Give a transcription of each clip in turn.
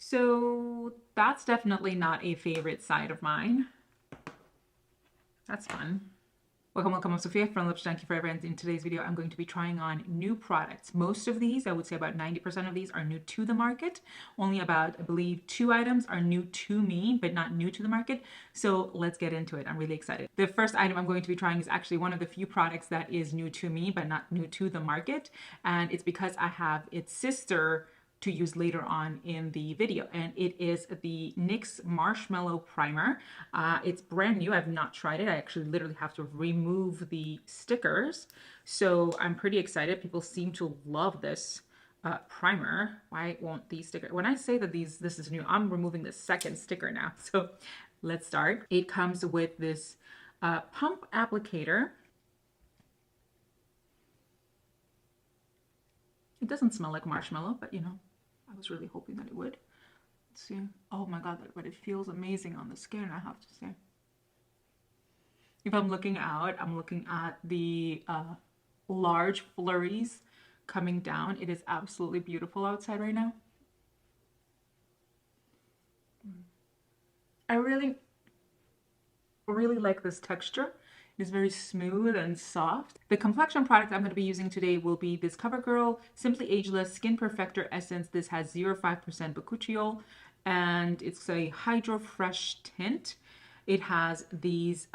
So that's definitely not a favorite side of mine. That's fun. Welcome, welcome. I'm Sophia from Lips Junkie Forever, and in today's video, I'm going to be trying on new products. Most of these, I would say about 90% of these are new to the market. Only about, I believe, 2 items are new to me, but not new to the market. So let's get into it. I'm really excited. The first item I'm going to be trying is actually one of the few products that is new to me, but not new to the market. And it's because I have its sister to use later on in the video, and it is the NYX Marshmellow Primer. It's brand new. I've not tried it. I actually literally have to remove the stickers, so I'm pretty excited. People seem to love this primer. Why won't these stickers? When I say that this is new, I'm removing the second sticker now. So let's start. It comes with this pump applicator. It doesn't smell like marshmallow, but you know, I was really hoping that it would. Let's see. Oh my god, but it feels amazing on the skin, I have to say. If I'm looking out, I'm looking at the large flurries coming down. It is absolutely beautiful outside right now. I really like this texture. It's very smooth and soft. The complexion product I'm going to be using today will be this Covergirl Simply Ageless Skin Perfector Essence. This has 0.5% bakuchiol and it's a Hydro Fresh tint. It has these,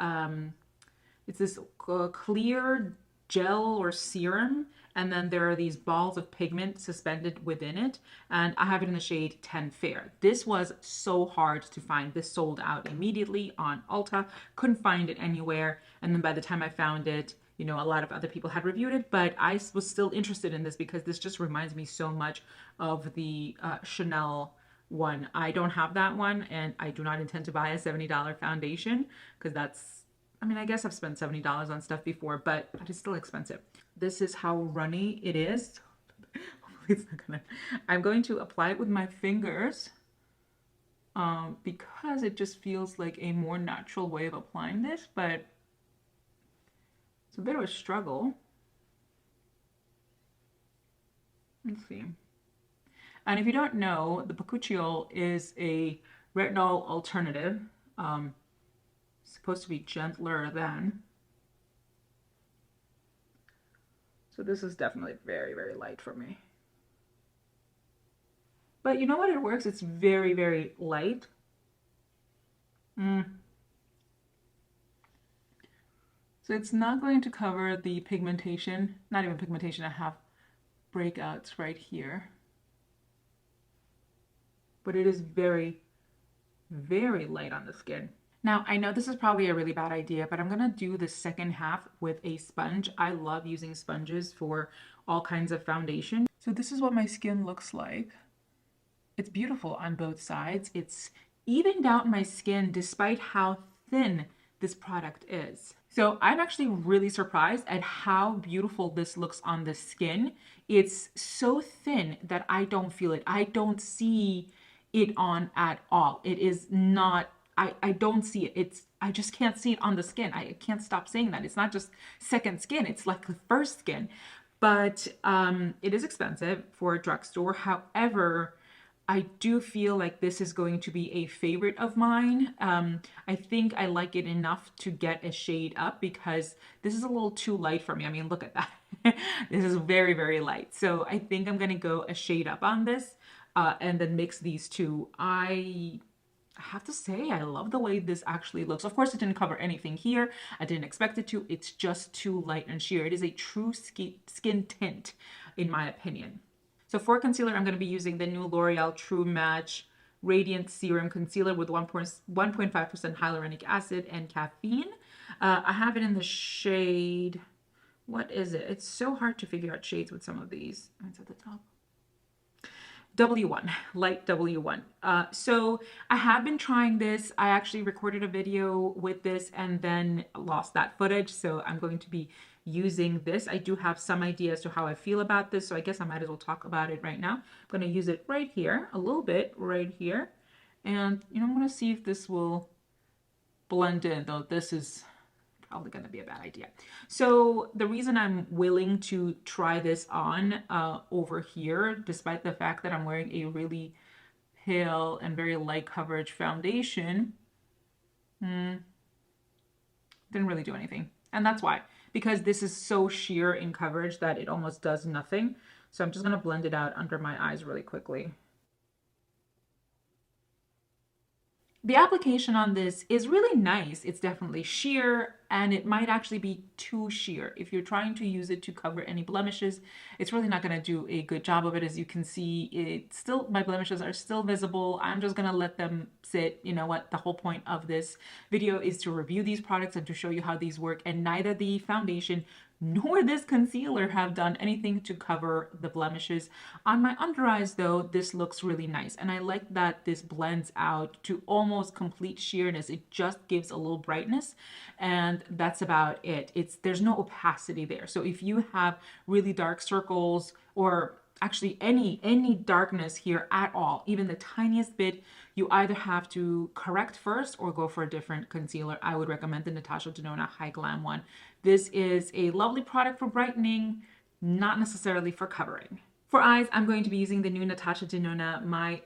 it's this clear gel or serum, and then there are these balls of pigment suspended within it, and I have it in the shade 10 Fair. This was so hard to find. This sold out immediately on Ulta. Couldn't find it anywhere, and then by the time I found it, you know, a lot of other people had reviewed it, but I was still interested in this because this just reminds me so much of the Chanel one. I don't have that one, and I do not intend to buy a $70 foundation because that's, I mean, I guess I've spent $70 on stuff before, but it's still expensive. This is how runny it is. It's not gonna, I'm going to apply it with my fingers because it just feels like a more natural way of applying this, but it's a bit of a struggle. Let's see. And if you don't know, the bakuchiol is a retinol alternative. Supposed to be gentler than. So this is definitely very, very light for me. But you know what? It works. It's very, very light. So it's not going to cover the pigmentation. Not even pigmentation. I have breakouts right here. But it is very, very light on the skin. Now, I know this is probably a really bad idea, but I'm going to do the second half with a sponge. I love using sponges for all kinds of foundation. So this is what my skin looks like. It's beautiful on both sides. It's evened out my skin despite how thin this product is. So I'm actually really surprised at how beautiful this looks on the skin. It's so thin that I don't feel it. I don't see it on at all. It is not, I don't see it. I just can't see it on the skin. I can't stop saying that. It's not just second skin. It's like the first skin. But it is expensive for a drugstore. However, I do feel like this is going to be a favorite of mine. I think I like it enough to get a shade up because this is a little too light for me. I mean, look at that. This is very, very light. So I think I'm going to go a shade up on this and then mix these two. I have to say, I love the way this actually looks. Of course, it didn't cover anything here. I didn't expect it to. It's just too light and sheer. It is a true skin tint, in my opinion. So for concealer, I'm going to be using the new L'Oreal True Match Radiant Serum Concealer with 1.5% hyaluronic acid and caffeine. I have it in the shade, what is it? It's so hard to figure out shades with some of these. It's at the top. W1, light W1. So I have been trying this. I actually recorded a video with this and then lost that footage. So I'm going to be using this. I do have some idea as to how I feel about this. So I guess I might as well talk about it right now. I'm going to use it right here, a little bit right here. And, you know, I'm going to see if this will blend in, though this is probably going to be a bad idea. So the reason I'm willing to try this on over here, despite the fact that I'm wearing a really pale and very light coverage foundation, didn't really do anything. And that's why, because this is so sheer in coverage that it almost does nothing. So I'm just going to blend it out under my eyes really quickly. The application on this is really nice. It's definitely sheer, and it might actually be too sheer. If you're trying to use it to cover any blemishes, it's really not going to do a good job of it. As you can see, my blemishes are still visible. I'm just going to let them sit. You know what? The whole point of this video is to review these products and to show you how these work, and neither the foundation nor this concealer have done anything to cover the blemishes. On my under eyes though, this looks really nice, and I like that this blends out to almost complete sheerness. It just gives a little brightness, and that's about it. There's no opacity there. So if you have really dark circles, or actually any darkness here at all, even the tiniest bit, you either have to correct first or go for a different concealer. I would recommend the Natasha Denona High Glam one. This is a lovely product for brightening, not necessarily for covering. For eyes, I'm going to be using the new Natasha Denona,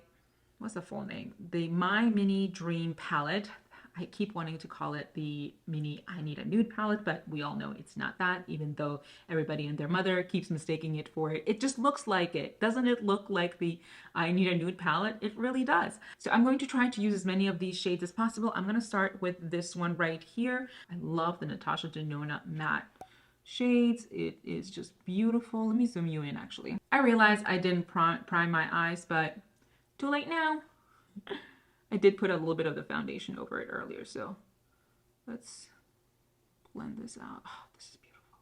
what's the full name? The My Mini Dream palette. I keep wanting to call it the mini I Need a Nude palette, but we all know it's not that, even though everybody and their mother keeps mistaking it for it. It just looks like it. Doesn't it look like the I Need a Nude palette? It really does. So I'm going to try to use as many of these shades as possible. I'm going to start with this one right here. I love the Natasha Denona matte shades. It is just beautiful. Let me zoom you in actually. I realize I didn't prime my eyes, but too late now. I did put a little bit of the foundation over it earlier, so let's blend this out. Oh, this is beautiful.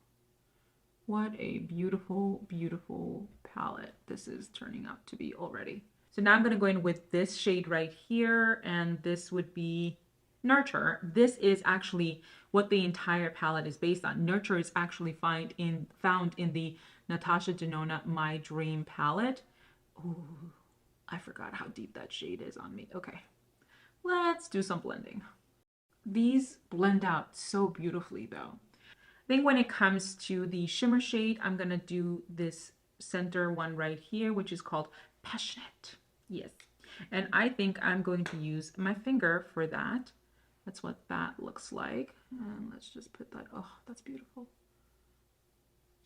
What a beautiful, beautiful palette this is turning out to be already. So now I'm going to go in with this shade right here, and this would be Nurture. This is actually what the entire palette is based on. Nurture is actually found in the Natasha Denona My Dream palette. Ooh, I forgot how deep that shade is on me. Okay. Let's do some blending. These blend out so beautifully though. I think when it comes to the shimmer shade, I'm going to do this center one right here, which is called Passionate. Yes. And I think I'm going to use my finger for that. That's what that looks like. And let's just put that. Oh, that's beautiful.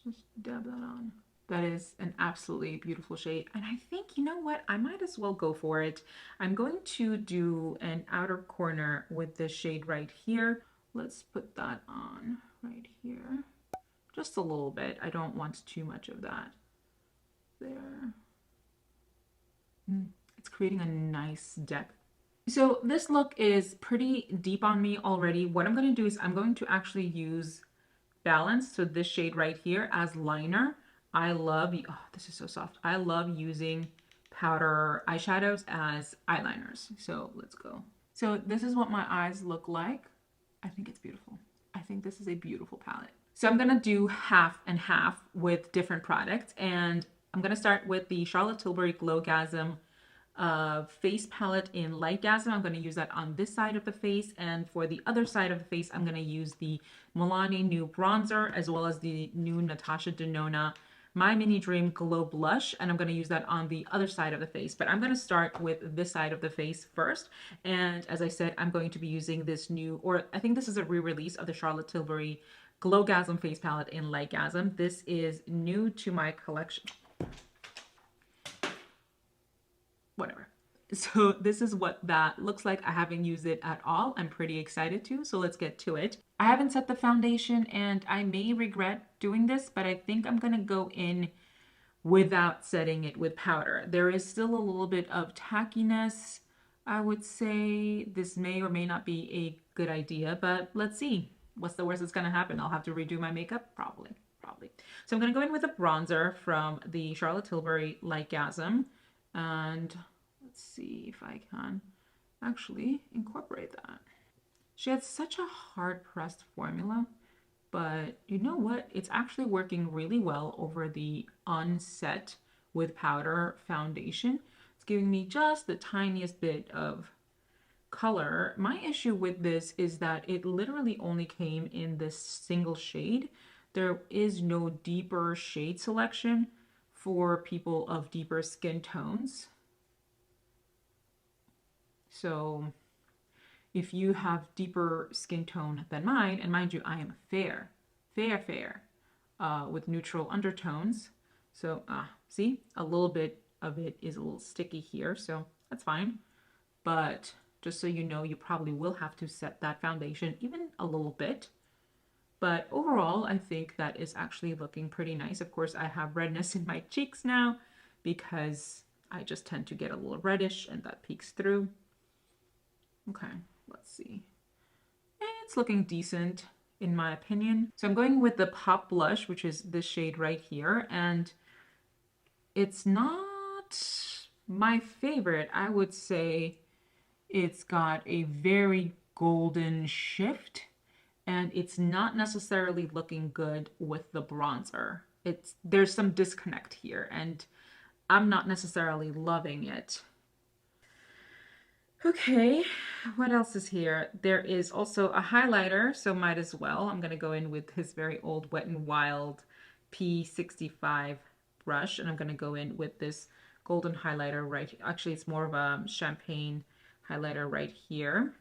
Just dab that on. That is an absolutely beautiful shade. And I think, you know what? I might as well go for it. I'm going to do an outer corner with this shade right here. Let's put that on right here. Just a little bit. I don't want too much of that. There. It's creating a nice depth. So this look is pretty deep on me already. What I'm going to do is I'm going to actually use Balance, so this shade right here, as liner. I love, oh, this is so soft. I love using powder eyeshadows as eyeliners. So let's go. So this is what my eyes look like. I think it's beautiful. I think this is a beautiful palette. So I'm gonna do half and half with different products, and I'm gonna start with the Charlotte Tilbury Glowgasm face palette in Lightgasm. I'm going to use that on this side of the face, and for the other side of the face I'm going to use the Milani New Bronzer, as well as the new Natasha Denona My Mini Dream Glow Blush, and I'm going to use that on the other side of the face. But I'm going to start with this side of the face first, and as I said, I'm going to be using this new, or I think this is a re-release of the Charlotte Tilbury Glowgasm face palette in Lightgasm. This is new to my collection. Whatever. So this is what that looks like. I haven't used it at all. I'm pretty excited to, so let's get to it. I haven't set the foundation, and I may regret doing this, but I think I'm gonna go in without setting it with powder. There is still a little bit of tackiness. I would say this may or may not be a good idea, but let's see. What's the worst that's gonna happen? I'll have to redo my makeup? Probably. So I'm gonna go in with a bronzer from the Charlotte Tilbury Lightgasm. And let's see if I can actually incorporate that. She had such a hard-pressed formula, but you know what? It's actually working really well over the unset with powder foundation. It's giving me just the tiniest bit of color. My issue with this is that it literally only came in this single shade. There is no deeper shade selection for people of deeper skin tones. So if you have deeper skin tone than mine, and mind you, I am fair, with neutral undertones. So, see, a little bit of it is a little sticky here, so that's fine. But just so you know, you probably will have to set that foundation even a little bit. But overall, I think that is actually looking pretty nice. Of course, I have redness in my cheeks now because I just tend to get a little reddish and that peeks through. Okay, let's see. It's looking decent in my opinion. So I'm going with the Pop Blush, which is this shade right here. And it's not my favorite. I would say it's got a very golden shift. And it's not necessarily looking good with the bronzer. There's some disconnect here, and I'm not necessarily loving it. Okay, what else is here? There is also a highlighter, so might as well. I'm going to go in with his very old Wet n Wild P65 brush, and I'm going to go in with this golden highlighter right here. Actually, it's more of a champagne highlighter right here.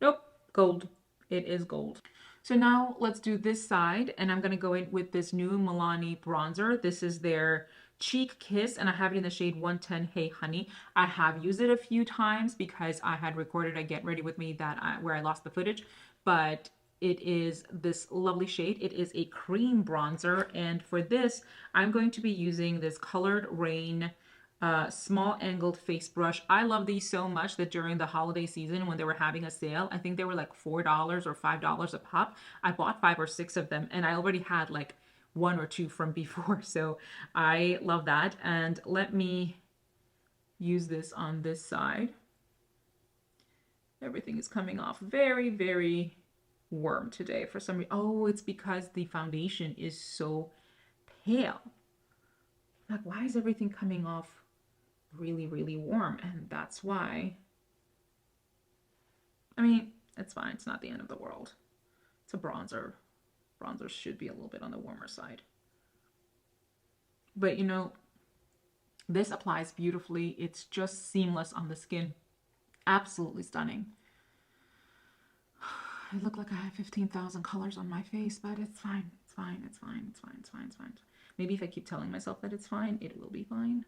Nope, gold. It is gold. So now let's do this side, and I'm going to go in with this new Milani bronzer. This is their Cheek Kiss, and I have it in the shade 110 Hey Honey. I have used it a few times because I had recorded a Get Ready With Me where I lost the footage, but it is this lovely shade. It is a cream bronzer, and for this, I'm going to be using this Colored Rain small angled face brush. I love these so much that during the holiday season when they were having a sale, I think they were like $4 or $5 a pop. I bought 5 or 6 of them, and I already had like 1 or 2 from before, so I love that. And let me use this on this side. Everything is coming off very, very warm today for some reason. Oh, it's because the foundation is so pale. Like, why is everything coming off really, really warm? And that's why. I mean, it's fine. It's not the end of the world. It's a bronzer. Bronzers should be a little bit on the warmer side. But you know, this applies beautifully. It's just seamless on the skin. Absolutely stunning. I look like I have 15,000 colors on my face, but it's fine. It's fine. It's fine. It's fine. It's fine. It's fine. Maybe if I keep telling myself that it's fine, it will be fine.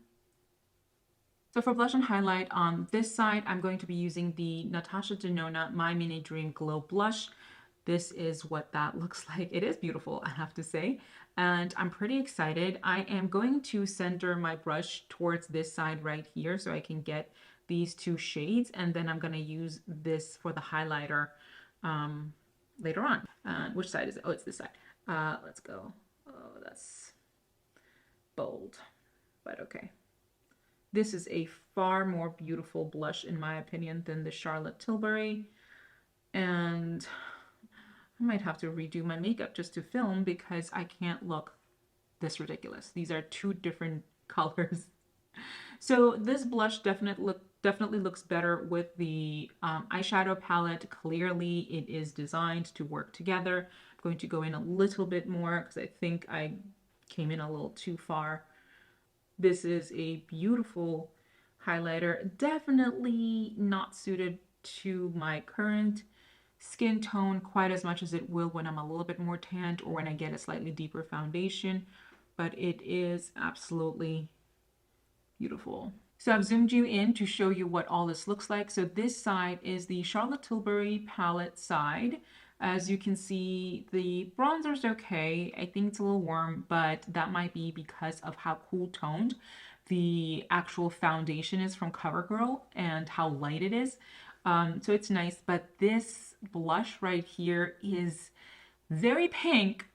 So for blush and highlight on this side, I'm going to be using the Natasha Denona My Mini Dream Glow Blush. This is what that looks like. It is beautiful, I have to say, and I'm pretty excited. I am going to center my brush towards this side right here so I can get these 2 shades, and then I'm going to use this for the highlighter later on. Which side is it? Oh, it's this side. Let's go. Oh, that's bold, but okay. This is a far more beautiful blush in my opinion than the Charlotte Tilbury, and I might have to redo my makeup just to film because I can't look this ridiculous. These are 2 different colors. So this blush definitely looks better with the eyeshadow palette. Clearly it is designed to work together. I'm going to go in a little bit more because I think I came in a little too far. This is a beautiful highlighter. Definitely not suited to my current skin tone quite as much as it will when I'm a little bit more tanned or when I get a slightly deeper foundation, but it is absolutely beautiful. So I've zoomed you in to show you what all this looks like. So this side is the Charlotte Tilbury palette side. As you can see, the bronzer's okay. I think it's a little warm, but that might be because of how cool toned the actual foundation is from Covergirl and how light it is. So it's nice, but this blush right here is very pink,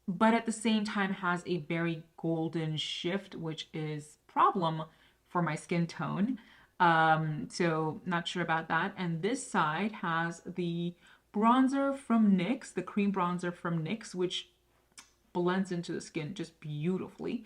but at the same time has a very golden shift, which is a problem for my skin tone. So not sure about that. And this side has the bronzer from NYX, the cream bronzer from NYX, which blends into the skin just beautifully,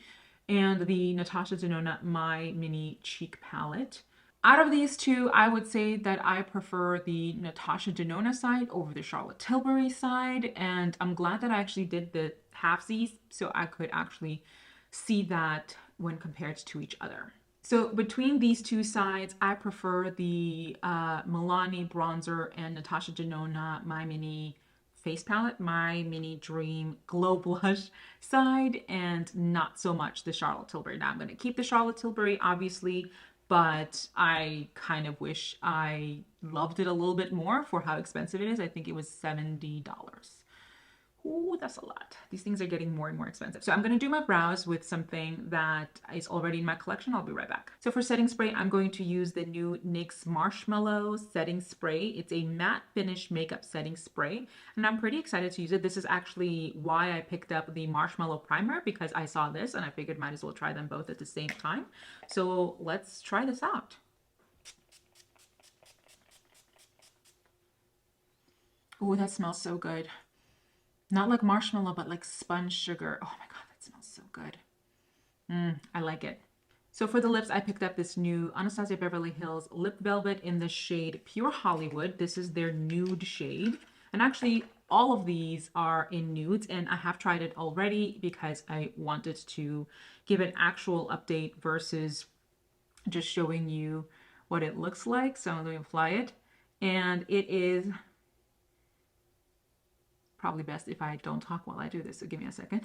and the Natasha Denona My Mini Cheek Palette. Out of these 2, I would say that I prefer the Natasha Denona side over the Charlotte Tilbury side, and I'm glad that I actually did the halfsies so I could actually see that when compared to each other. So between these two sides, I prefer the Milani bronzer and Natasha Denona My Mini face palette, My Mini Dream Glow Blush side, and not so much the Charlotte Tilbury. Now I'm going to keep the Charlotte Tilbury, obviously, but I kind of wish I loved it a little bit more for how expensive it is. I think it was $70. Ooh, that's a lot. These things are getting more and more expensive. So I'm going to do my brows with something that is already in my collection. I'll be right back. So for setting spray, I'm going to use the new NYX Marshmellow setting spray. It's a matte finish makeup setting spray, and I'm pretty excited to use it. This is actually why I picked up the Marshmellow primer, because I saw this and I figured might as well try them both at the same time. So let's try this out. Oh, that smells so good. Not like marshmallow, but like sponge sugar. Oh my God, that smells so good. I like it. So for the lips, I picked up this new Anastasia Beverly Hills Lip Velvet in the shade Pure Hollywood. This is their nude shade. And actually, all of these are in nudes, and I have tried it already because I wanted to give an actual update versus just showing you what it looks like. So let me apply it. And it is probably best if I don't talk while I do this, so give me a second.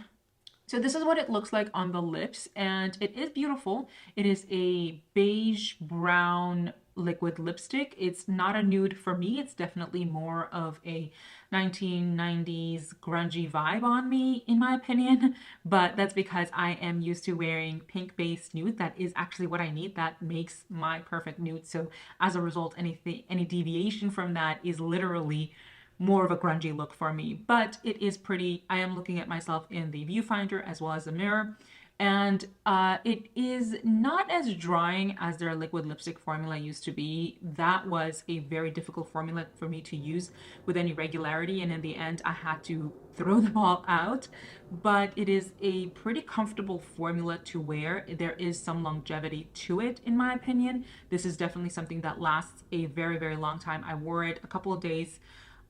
So this is what it looks like on the lips, and it is beautiful. It is a beige brown liquid lipstick. It's not a nude for me. It's definitely more of a 1990s grungy vibe on me, in my opinion, but that's because I am used to wearing pink-based nude. That is actually what I need. That makes my perfect nude. So as a result, any deviation from that is literally more of a grungy look for me, but it is pretty. I am looking at myself in the viewfinder as well as the mirror, and it is not as drying as their liquid lipstick formula used to be. That was a very difficult formula for me to use with any regularity, and in the end I had to throw them all out, but it is a pretty comfortable formula to wear. There is some longevity to it, in my opinion. This is definitely something that lasts a very, very long time. I wore it a couple of days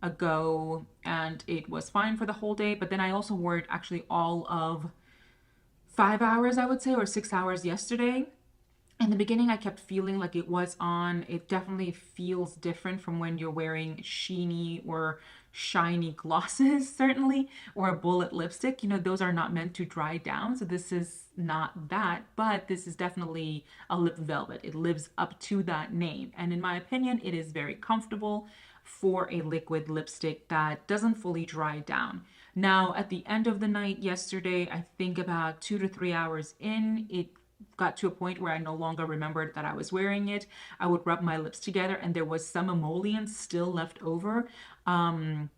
ago and it was fine for the whole day, but then I also wore it actually all of 5 hours, I would say, or 6 hours yesterday. In the beginning I kept feeling like it was on. It definitely feels different from when you're wearing sheeny or shiny glosses, certainly, or a bullet lipstick. You know, those are not meant to dry down, so this is not that, but this is definitely a lip velvet. It lives up to that name, and in my opinion it is very comfortable for a liquid lipstick that doesn't fully dry down. Now, at the end of the night yesterday, I think about 2 to 3 hours in, it got to a point where I no longer remembered that I was wearing it. I would rub my lips together and there was some emollient still left over. And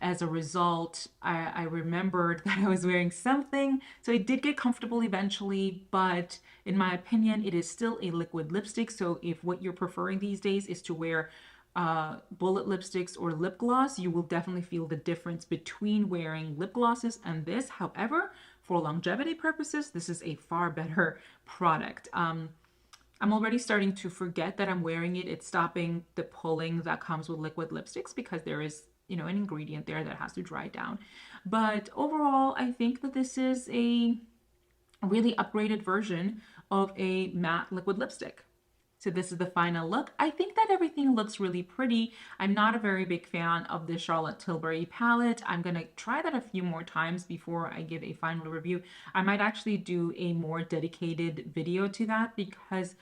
as a result, I remembered that I was wearing something. So it did get comfortable eventually, but in my opinion, it is still a liquid lipstick. So if what you're preferring these days is to wear bullet lipsticks or lip gloss, you will definitely feel the difference between wearing lip glosses and this. However, for longevity purposes, this is a far better product. I'm already starting to forget that I'm wearing it. It's stopping the pulling that comes with liquid lipsticks because there is, you know, an ingredient there that has to dry down. But overall, I think that this is a really upgraded version of a matte liquid lipstick. So this is the final look. I think that everything looks really pretty. I'm not a very big fan of the Charlotte Tilbury palette. I'm going to try that a few more times before I give a final review. I might actually do a more dedicated video to that because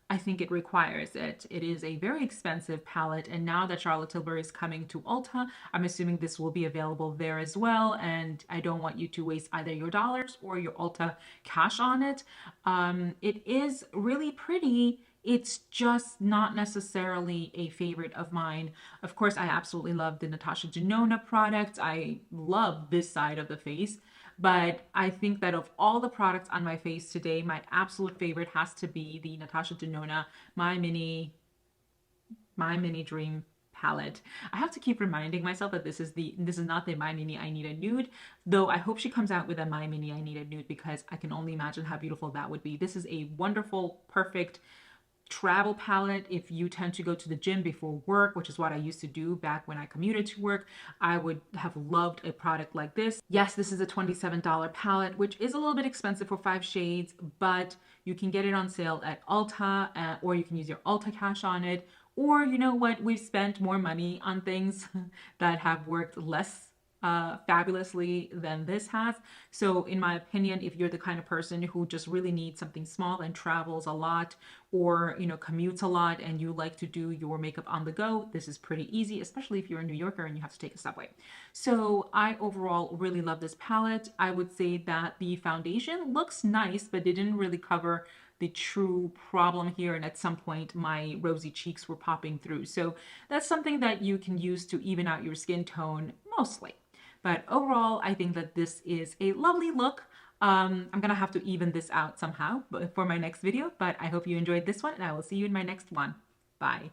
I think it requires it. It is a very expensive palette, and now that Charlotte Tilbury is coming to Ulta, I'm assuming this will be available there as well, and I don't want you to waste either your dollars or your Ulta cash on it. It is really pretty. It's just not necessarily a favorite of mine. Of course, I absolutely love the Natasha Denona products. I love this side of the face, but I think that of all the products on my face today, my absolute favorite has to be the Natasha Denona My Mini Dream palette. I have to keep reminding myself that this is not the My Mini I Need a Nude, though I hope she comes out with a My Mini I Need a Nude because I can only imagine how beautiful that would be. This is a wonderful, perfect travel palette. If you tend to go to the gym before work, which is what I used to do back when I commuted to work, I would have loved a product like this. Yes, this is a $27 palette, which is a little bit expensive for 5 shades, but you can get it on sale at Ulta, or you can use your Ulta cash on it. Or you know what, we've spent more money on things that have worked less fabulously than this has. So in my opinion, if you're the kind of person who just really needs something small and travels a lot, or commutes a lot, and you like to do your makeup on the go, this is pretty easy, especially if you're a New Yorker and you have to take a subway. So I overall really love this palette. I would say that the foundation looks nice, but it didn't really cover the true problem here, and at some point my rosy cheeks were popping through. So that's something that you can use to even out your skin tone mostly. But overall, I think that this is a lovely look. I'm gonna have to even this out somehow for my next video, but I hope you enjoyed this one, and I will see you in my next one. Bye.